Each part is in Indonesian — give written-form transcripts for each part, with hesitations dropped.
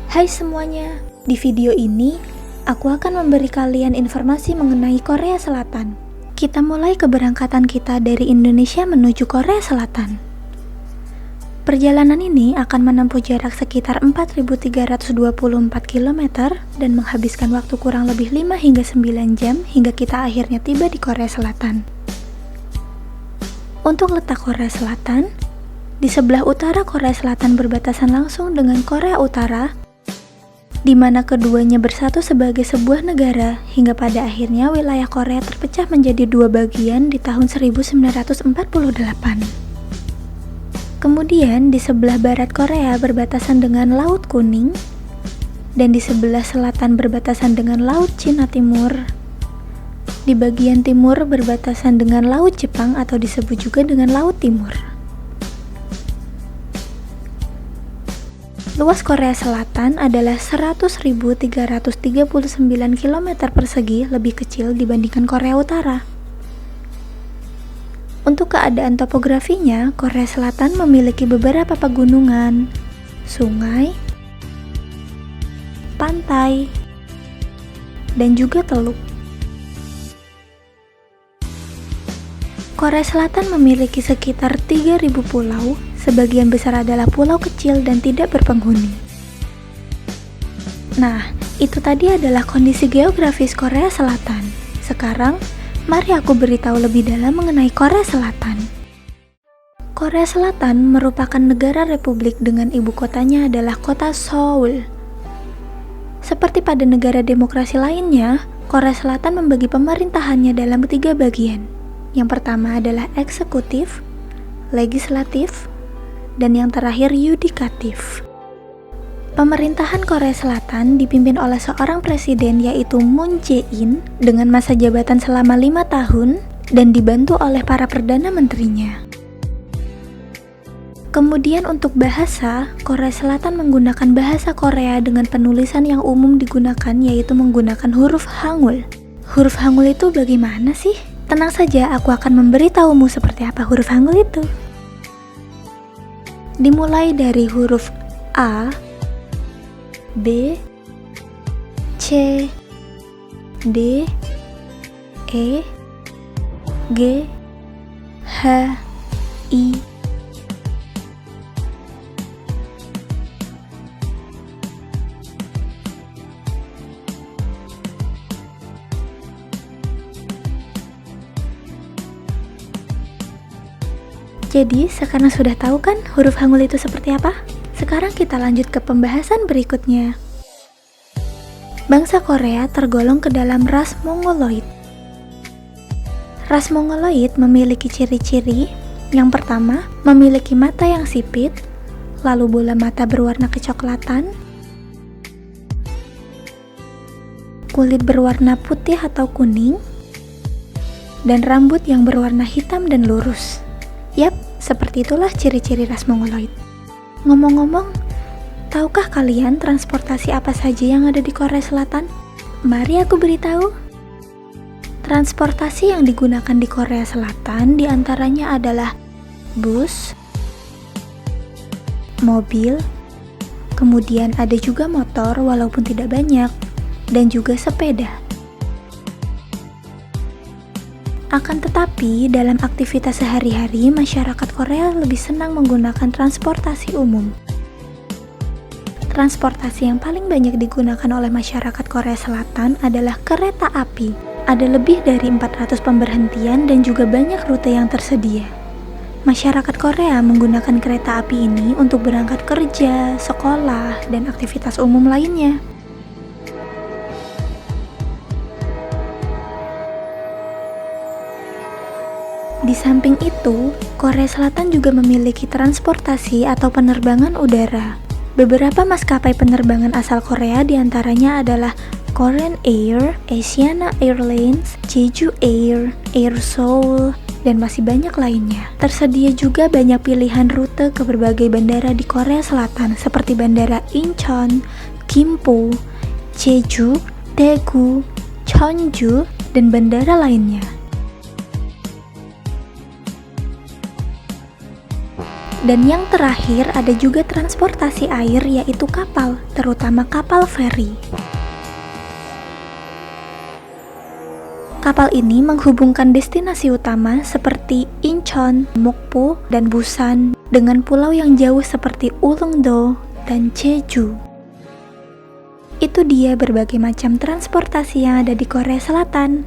Hai semuanya, di video ini aku akan memberi kalian informasi mengenai Korea Selatan. Kita mulai keberangkatan kita dari Indonesia menuju Korea Selatan. Perjalanan ini akan menempuh jarak sekitar 4.324 km dan menghabiskan waktu kurang lebih 5 hingga 9 jam hingga kita akhirnya tiba di Korea Selatan. Untuk letak Korea Selatan, di sebelah utara Korea Selatan berbatasan langsung dengan Korea Utara, di mana keduanya bersatu sebagai sebuah negara hingga pada akhirnya wilayah Korea terpecah menjadi dua bagian di tahun 1948. Kemudian di sebelah barat Korea berbatasan dengan Laut Kuning dan di sebelah selatan berbatasan dengan Laut Cina Timur. Di bagian timur berbatasan dengan Laut Jepang atau disebut juga dengan Laut Timur. Luas Korea Selatan adalah 100.339 km persegi, lebih kecil dibandingkan Korea Utara. Untuk keadaan topografinya, Korea Selatan memiliki beberapa pegunungan, sungai, pantai, dan juga teluk. Korea Selatan memiliki sekitar 3.000 pulau. Sebagian besar adalah pulau kecil dan tidak berpenghuni. Nah, itu tadi adalah kondisi geografis Korea Selatan. Sekarang, mari aku beritahu lebih dalam mengenai Korea Selatan. Korea Selatan merupakan negara republik dengan ibu kotanya adalah kota Seoul. Seperti pada negara demokrasi lainnya, Korea Selatan membagi pemerintahannya dalam 3 bagian. Yang pertama adalah eksekutif, legislatif, dan yang terakhir yudikatif. Pemerintahan Korea Selatan dipimpin oleh seorang presiden yaitu Moon Jae-in dengan masa jabatan selama 5 tahun dan dibantu oleh para perdana menterinya. Kemudian untuk bahasa, Korea Selatan menggunakan bahasa Korea dengan penulisan yang umum digunakan yaitu menggunakan huruf Hangul. Huruf Hangul itu bagaimana sih? Tenang saja, aku akan memberitahumu seperti apa huruf Hangul itu. Dimulai dari huruf A, B, C, D, E, G, H, I. Jadi, sekarang sudah tahu kan huruf Hangul itu seperti apa? Sekarang kita lanjut ke pembahasan berikutnya. Bangsa Korea tergolong ke dalam ras Mongoloid. Ras Mongoloid memiliki ciri-ciri. Yang pertama, memiliki mata yang sipit, lalu bola mata berwarna kecoklatan, kulit berwarna putih atau kuning, dan rambut yang berwarna hitam dan lurus. Yap, seperti itulah ciri-ciri ras Mongoloid. Ngomong-ngomong, tahukah kalian transportasi apa saja yang ada di Korea Selatan? Mari aku beritahu. Transportasi yang digunakan di Korea Selatan diantaranya adalah bus, mobil, kemudian ada juga motor walaupun tidak banyak, dan juga sepeda. Akan tetapi, dalam aktivitas sehari-hari, masyarakat Korea lebih senang menggunakan transportasi umum. Transportasi yang paling banyak digunakan oleh masyarakat Korea Selatan adalah kereta api. Ada lebih dari 400 pemberhentian dan juga banyak rute yang tersedia. Masyarakat Korea menggunakan kereta api ini untuk berangkat kerja, sekolah, dan aktivitas umum lainnya. Di samping itu, Korea Selatan juga memiliki transportasi atau penerbangan udara. Beberapa maskapai penerbangan asal Korea diantaranya adalah Korean Air, Asiana Airlines, Jeju Air, Air Seoul, dan masih banyak lainnya. Tersedia juga banyak pilihan rute ke berbagai bandara di Korea Selatan seperti Bandara Incheon, Gimpo, Jeju, Daegu, Cheonju, dan bandara lainnya. Dan yang terakhir ada juga transportasi air yaitu kapal, terutama kapal feri. Kapal ini menghubungkan destinasi utama seperti Incheon, Mokpo, dan Busan dengan pulau yang jauh seperti Ulleungdo dan Jeju. Itu dia berbagai macam transportasi yang ada di Korea Selatan.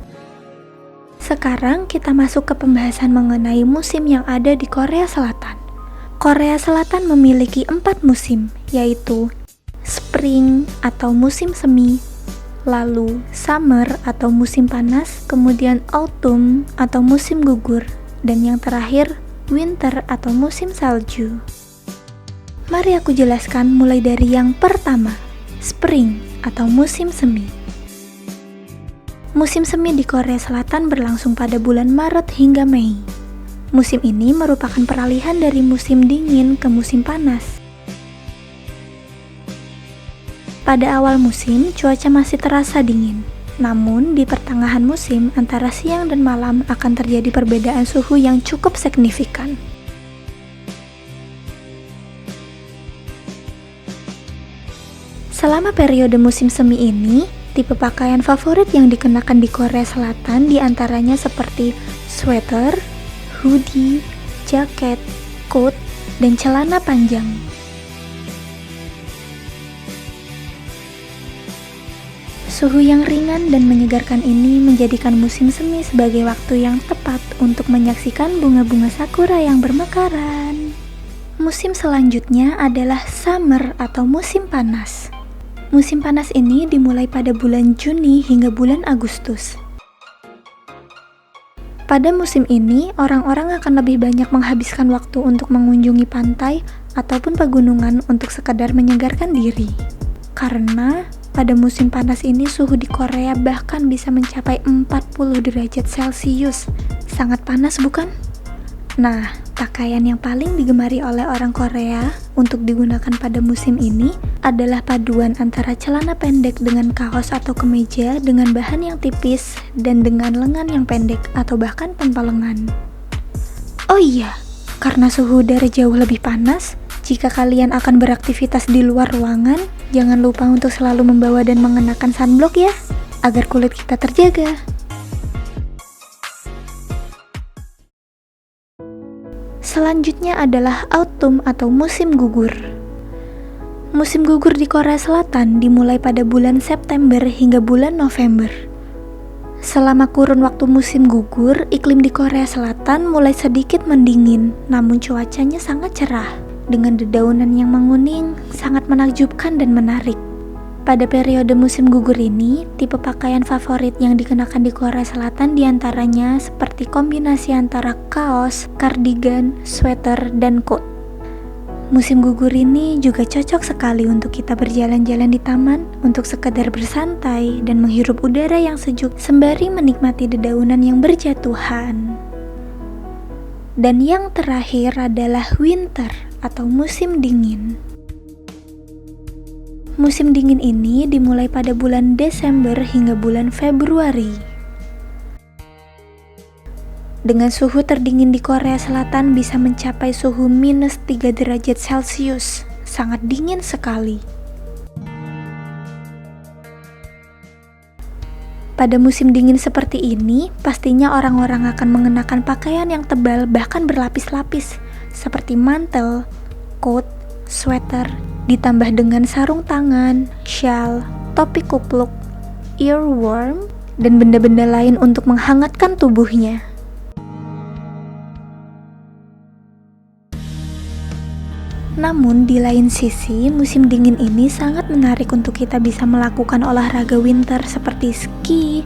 Sekarang kita masuk ke pembahasan mengenai musim yang ada di Korea Selatan. Korea Selatan memiliki 4 musim, yaitu Spring atau musim semi, lalu Summer atau musim panas, kemudian Autumn atau musim gugur, dan yang terakhir Winter atau musim salju. Mari aku jelaskan mulai dari yang pertama, Spring atau musim semi. Musim semi di Korea Selatan berlangsung pada bulan Maret hingga Mei. Musim ini merupakan peralihan dari musim dingin ke musim panas. Pada awal musim, cuaca masih terasa dingin. Namun, di pertengahan musim, antara siang dan malam akan terjadi perbedaan suhu yang cukup signifikan. Selama periode musim semi ini, tipe pakaian favorit yang dikenakan di Korea Selatan diantaranya seperti sweater, hoodie, jaket, coat, dan celana panjang. Suhu yang ringan dan menyegarkan ini menjadikan musim semi sebagai waktu yang tepat untuk menyaksikan bunga-bunga sakura yang bermekaran. Musim selanjutnya adalah summer atau musim panas. Musim panas ini dimulai pada bulan Juni hingga bulan Agustus. Pada musim ini, orang-orang akan lebih banyak menghabiskan waktu untuk mengunjungi pantai ataupun pegunungan untuk sekadar menyegarkan diri. Karena pada musim panas ini suhu di Korea bahkan bisa mencapai 40 derajat Celcius. Sangat panas bukan? Nah, pakaian yang paling digemari oleh orang Korea untuk digunakan pada musim ini adalah paduan antara celana pendek dengan kaos atau kemeja dengan bahan yang tipis dan dengan lengan yang pendek atau bahkan tanpa lengan. Oh iya, karena suhu udara jauh lebih panas, jika kalian akan beraktivitas di luar ruangan, jangan lupa untuk selalu membawa dan mengenakan sunblock ya, agar kulit kita terjaga. Selanjutnya adalah autumn atau musim gugur. Musim gugur di Korea Selatan dimulai pada bulan September hingga bulan November. Selama kurun waktu musim gugur, iklim di Korea Selatan mulai sedikit mendingin, namun cuacanya sangat cerah. Dengan dedaunan yang menguning, sangat menakjubkan dan menarik. Pada periode musim gugur ini, tipe pakaian favorit yang dikenakan di Korea Selatan diantaranya seperti kombinasi antara kaos, kardigan, sweater, dan coat. Musim gugur ini juga cocok sekali untuk kita berjalan-jalan di taman untuk sekedar bersantai dan menghirup udara yang sejuk sembari menikmati dedaunan yang berjatuhan. Dan yang terakhir adalah winter atau musim dingin. Musim dingin ini dimulai pada bulan Desember hingga bulan Februari. Dengan suhu terdingin di Korea Selatan bisa mencapai suhu minus 3 derajat Celcius. Sangat dingin sekali. Pada musim dingin seperti ini, pastinya orang-orang akan mengenakan pakaian yang tebal bahkan berlapis-lapis, seperti mantel, coat, sweater, ditambah dengan sarung tangan, shawl, topi kupluk, earworm, dan benda-benda lain untuk menghangatkan tubuhnya. Namun di lain sisi, musim dingin ini sangat menarik untuk kita bisa melakukan olahraga winter seperti ski,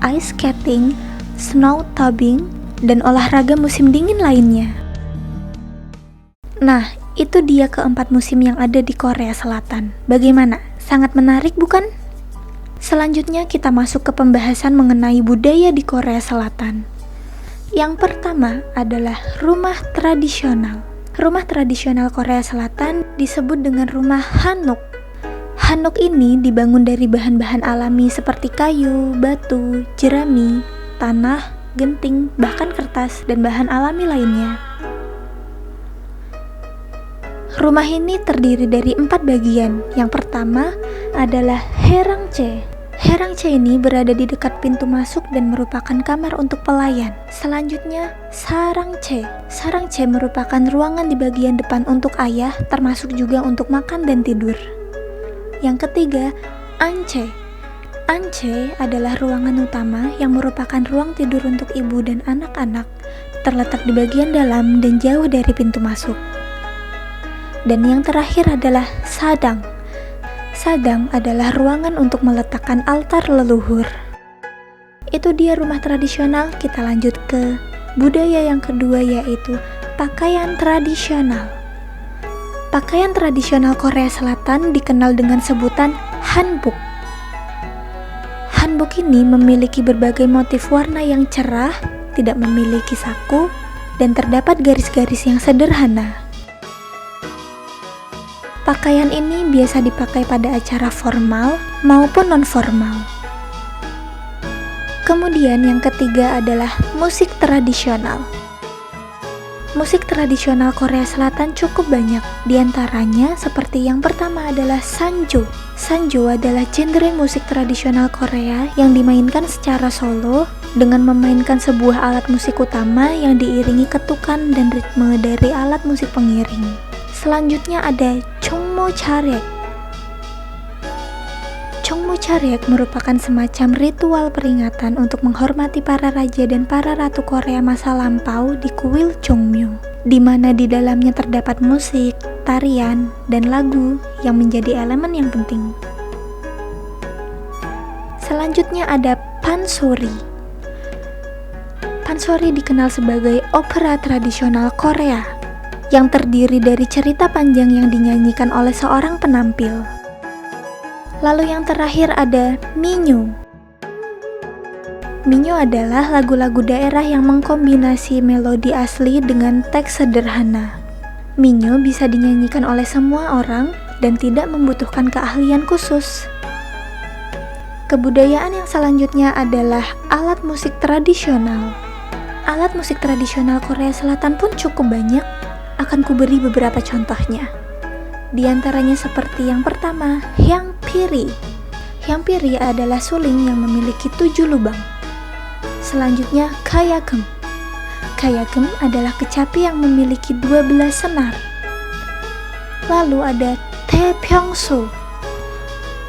ice skating, snow tubing, dan olahraga musim dingin lainnya. Nah, itu dia keempat musim yang ada di Korea Selatan. Bagaimana? Sangat menarik bukan? Selanjutnya kita masuk ke pembahasan mengenai budaya di Korea Selatan. Yang pertama adalah rumah tradisional. Rumah tradisional Korea Selatan disebut dengan rumah hanok. Hanok ini dibangun dari bahan-bahan alami seperti kayu, batu, jerami, tanah, genting, bahkan kertas, dan bahan alami lainnya. Rumah ini terdiri dari 4 bagian. Yang pertama adalah Herangche. Herangche ini berada di dekat pintu masuk dan merupakan kamar untuk pelayan. Selanjutnya Sarangche. Sarangche merupakan ruangan di bagian depan untuk ayah, termasuk juga untuk makan dan tidur. Yang ketiga Anche. Anche adalah ruangan utama yang merupakan ruang tidur untuk ibu dan anak-anak, terletak di bagian dalam dan jauh dari pintu masuk. Dan yang terakhir adalah Sadang. Sadang adalah ruangan untuk meletakkan altar leluhur. Itu dia rumah tradisional. Kita lanjut ke budaya yang kedua, yaitu pakaian tradisional. Pakaian tradisional Korea Selatan dikenal dengan sebutan hanbok. Hanbok ini memiliki berbagai motif warna yang cerah, tidak memiliki saku, dan terdapat garis-garis yang sederhana. Pakaian ini biasa dipakai pada acara formal maupun non-formal. Kemudian yang ketiga adalah musik tradisional. Musik tradisional Korea Selatan cukup banyak. Di antaranya seperti yang pertama adalah sanjo. Sanjo adalah genre musik tradisional Korea yang dimainkan secara solo dengan memainkan sebuah alat musik utama yang diiringi ketukan dan ritme dari alat musik pengiring. Selanjutnya ada Chongmo Charek. Chongmo Charek merupakan semacam ritual peringatan untuk menghormati para raja dan para ratu Korea masa lampau di kuil Chongmyo, di mana di dalamnya terdapat musik, tarian, dan lagu yang menjadi elemen yang penting. Selanjutnya ada pansori. Pansori dikenal sebagai opera tradisional Korea yang terdiri dari cerita panjang yang dinyanyikan oleh seorang penampil. Lalu yang terakhir ada minyo. Minyo adalah lagu-lagu daerah yang mengkombinasi melodi asli dengan teks sederhana. Minyo bisa dinyanyikan oleh semua orang dan tidak membutuhkan keahlian khusus. Kebudayaan yang selanjutnya adalah alat musik tradisional. Alat musik tradisional Korea Selatan pun cukup banyak. Akan kuberi beberapa contohnya. Di antaranya seperti yang pertama, hyangpiri. Hyangpiri adalah suling yang memiliki 7 lubang. Selanjutnya, kayagem. Kayagem adalah kecapi yang memiliki 12 senar. Lalu ada taepyeongso.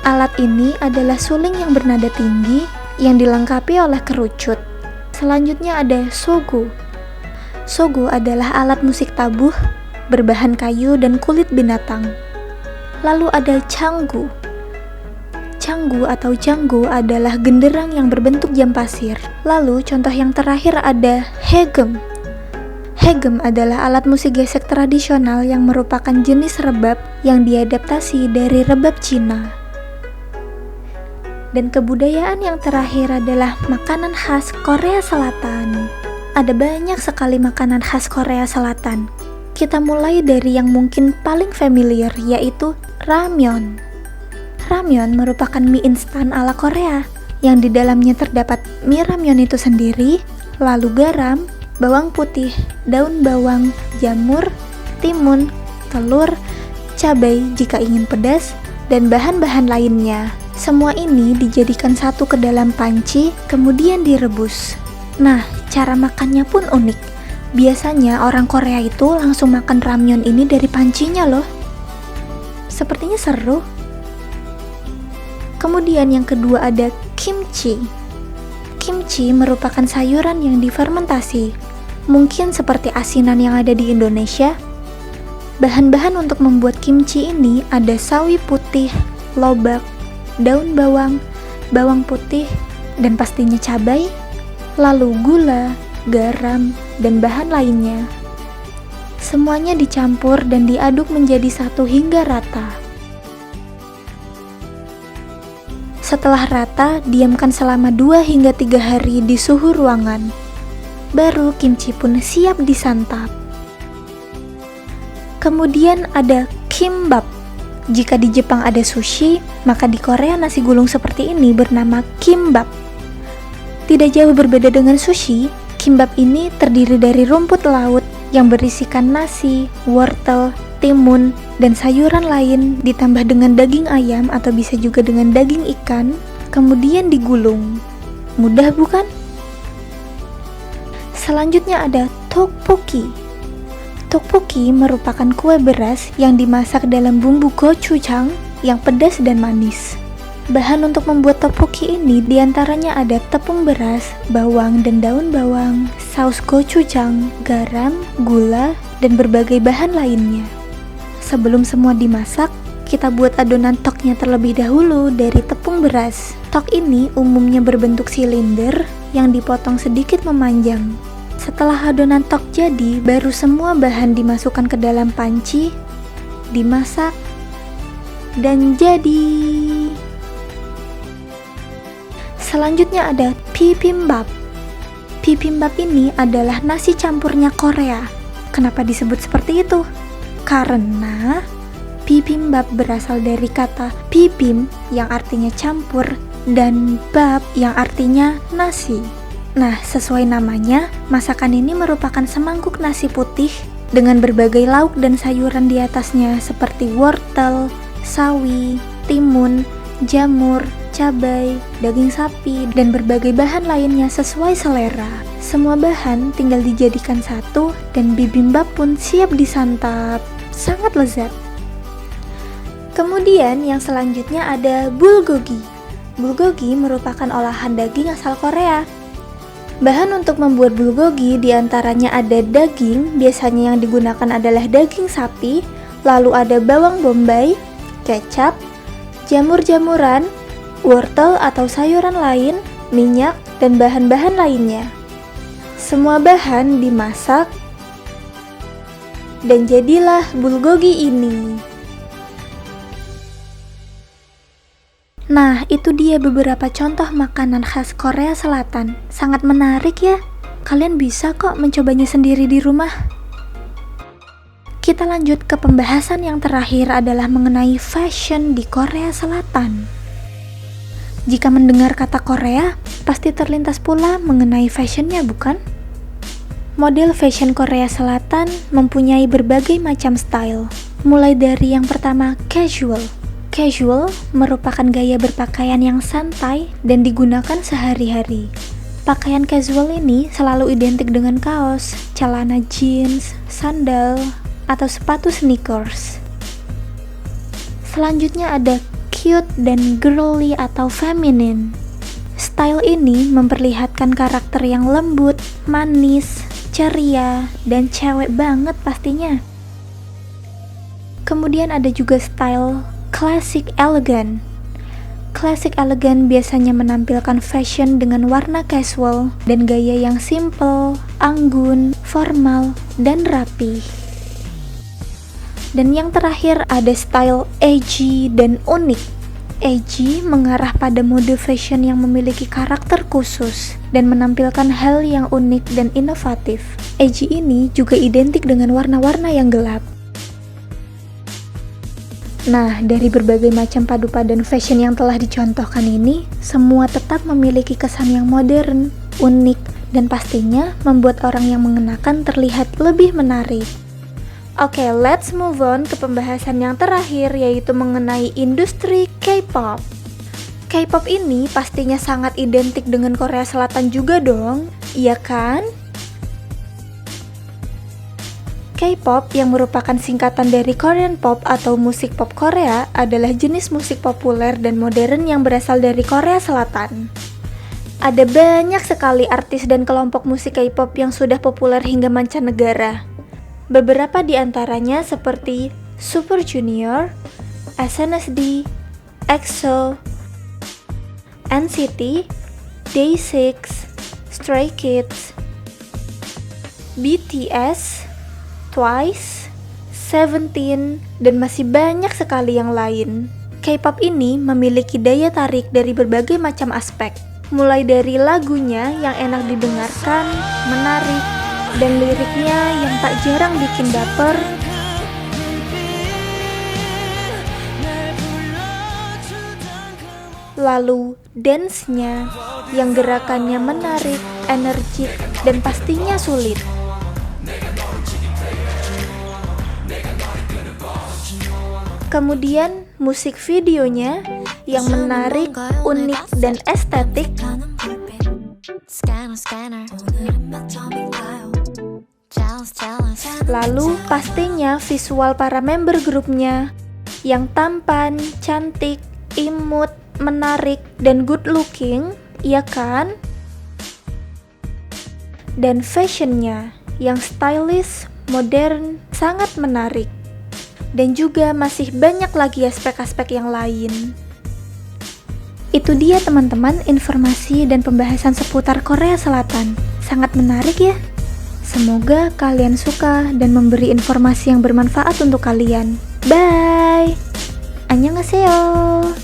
Alat ini adalah suling yang bernada tinggi yang dilengkapi oleh kerucut. Selanjutnya ada sogo. Sogo adalah alat musik tabuh berbahan kayu dan kulit binatang. Lalu ada canggu. Canggu atau janggu adalah genderang yang berbentuk jam pasir. Lalu contoh yang terakhir ada haegum. Haegum adalah alat musik gesek tradisional yang merupakan jenis rebab yang diadaptasi dari rebab Cina. Dan kebudayaan yang terakhir adalah makanan khas Korea Selatan. Ada banyak sekali makanan khas Korea Selatan. Kita mulai dari yang mungkin paling familiar, yaitu ramyeon. Ramyeon merupakan mie instan ala Korea, yang di dalamnya terdapat mie ramyeon itu sendiri, lalu garam, bawang putih, daun bawang, jamur, timun, telur, cabai jika ingin pedas, dan bahan-bahan lainnya. Semua ini dijadikan satu ke dalam panci, kemudian direbus. Nah, cara makannya pun unik. Biasanya orang Korea itu langsung makan ramyeon ini dari pancinya loh. Sepertinya seru. Kemudian yang kedua ada kimchi. Kimchi merupakan sayuran yang difermentasi. Mungkin seperti asinan yang ada di Indonesia. Bahan-bahan untuk membuat kimchi ini ada sawi putih, lobak, daun bawang, bawang putih, dan pastinya cabai, lalu gula, garam, dan bahan lainnya. Semuanya dicampur dan diaduk menjadi satu hingga rata. Setelah rata, diamkan selama 2 hingga 3 hari di suhu ruangan. Baru kimchi pun siap disantap. Kemudian ada kimbap. Jika di Jepang ada sushi, maka di Korea nasi gulung seperti ini bernama kimbap. Tidak jauh berbeda dengan sushi, kimbap ini terdiri dari rumput laut yang berisikan nasi, wortel, timun, dan sayuran lain ditambah dengan daging ayam atau bisa juga dengan daging ikan, kemudian digulung. Mudah bukan? Selanjutnya ada tteokbokki. Tteokbokki merupakan kue beras yang dimasak dalam bumbu gochujang yang pedas dan manis. Bahan untuk membuat tteokbokki ini diantaranya ada tepung beras, bawang dan daun bawang, saus gochujang, garam, gula, dan berbagai bahan lainnya. Sebelum semua dimasak, kita buat adonan tteoknya terlebih dahulu dari tepung beras. Tteok ini umumnya berbentuk silinder yang dipotong sedikit memanjang. Setelah adonan tteok jadi, baru semua bahan dimasukkan ke dalam panci, dimasak, dan jadi. Selanjutnya ada bibimbap. Bibimbap ini adalah nasi campurnya Korea. Kenapa disebut seperti itu? Karena bibimbap berasal dari kata bibim yang artinya campur dan bab yang artinya nasi. Nah, sesuai namanya, masakan ini merupakan semangkuk nasi putih dengan berbagai lauk dan sayuran di atasnya seperti wortel, sawi, timun, jamur, cabai, daging sapi, dan berbagai bahan lainnya sesuai selera. Semua bahan tinggal dijadikan satu dan bibimbap pun siap disantap. Sangat lezat. Kemudian yang selanjutnya ada bulgogi. Bulgogi merupakan olahan daging asal Korea. Bahan untuk membuat bulgogi diantaranya ada daging, biasanya yang digunakan adalah daging sapi, lalu ada bawang bombay, kecap, jamur-jamuran, wortel atau sayuran lain, minyak, dan bahan-bahan lainnya. Semua bahan dimasak, dan jadilah bulgogi ini. Nah, itu dia beberapa contoh makanan khas Korea Selatan. Sangat menarik ya. Kalian bisa kok mencobanya sendiri di rumah. Kita lanjut ke pembahasan yang terakhir adalah mengenai fashion di Korea Selatan. Jika mendengar kata Korea, pasti terlintas pula mengenai fashionnya, bukan? Model fashion Korea Selatan mempunyai berbagai macam style. Mulai dari yang pertama, casual. Casual merupakan gaya berpakaian yang santai dan digunakan sehari-hari. Pakaian casual ini selalu identik dengan kaos, celana jeans, sandal, atau sepatu sneakers. Selanjutnya ada cute dan girly atau feminine. Style ini memperlihatkan karakter yang lembut, manis, ceria, dan cewek banget pastinya. Kemudian ada juga style classic elegant. Classic elegant biasanya menampilkan fashion dengan warna casual dan gaya yang simple, anggun, formal, dan rapi. Dan yang terakhir ada style edgy dan unik. Edgy mengarah pada mode fashion yang memiliki karakter khusus dan menampilkan hal yang unik dan inovatif. Edgy ini juga identik dengan warna-warna yang gelap. Nah, dari berbagai macam padu padan fashion yang telah dicontohkan ini, semua tetap memiliki kesan yang modern, unik, dan pastinya membuat orang yang mengenakan terlihat lebih menarik. Oke, let's move on ke pembahasan yang terakhir, yaitu mengenai industri K-pop. K-pop ini pastinya sangat identik dengan Korea Selatan juga dong, iya kan? K-pop yang merupakan singkatan dari Korean Pop atau musik pop Korea adalah jenis musik populer dan modern yang berasal dari Korea Selatan. Ada banyak sekali artis dan kelompok musik K-pop yang sudah populer hingga mancanegara. Beberapa di antaranya seperti Super Junior, SNSD, EXO, NCT, Day6, Stray Kids, BTS, Twice, Seventeen, dan masih banyak sekali yang lain. K-pop ini memiliki daya tarik dari berbagai macam aspek, mulai dari lagunya yang enak didengarkan, menarik, dan liriknya yang tak jarang bikin baper, lalu dance-nya yang gerakannya menarik, energik, dan pastinya sulit. Kemudian musik videonya yang menarik, unik, dan estetik. Lalu pastinya visual para member grupnya yang tampan, cantik, imut, menarik, dan good looking, iya kan? Dan fashionnya yang stylish, modern, sangat menarik. Dan juga masih banyak lagi aspek-aspek yang lain. Itu dia teman-teman informasi dan pembahasan seputar Korea Selatan. Sangat menarik ya. Semoga kalian suka dan memberi informasi yang bermanfaat untuk kalian. Bye! Annyeonghaseyo!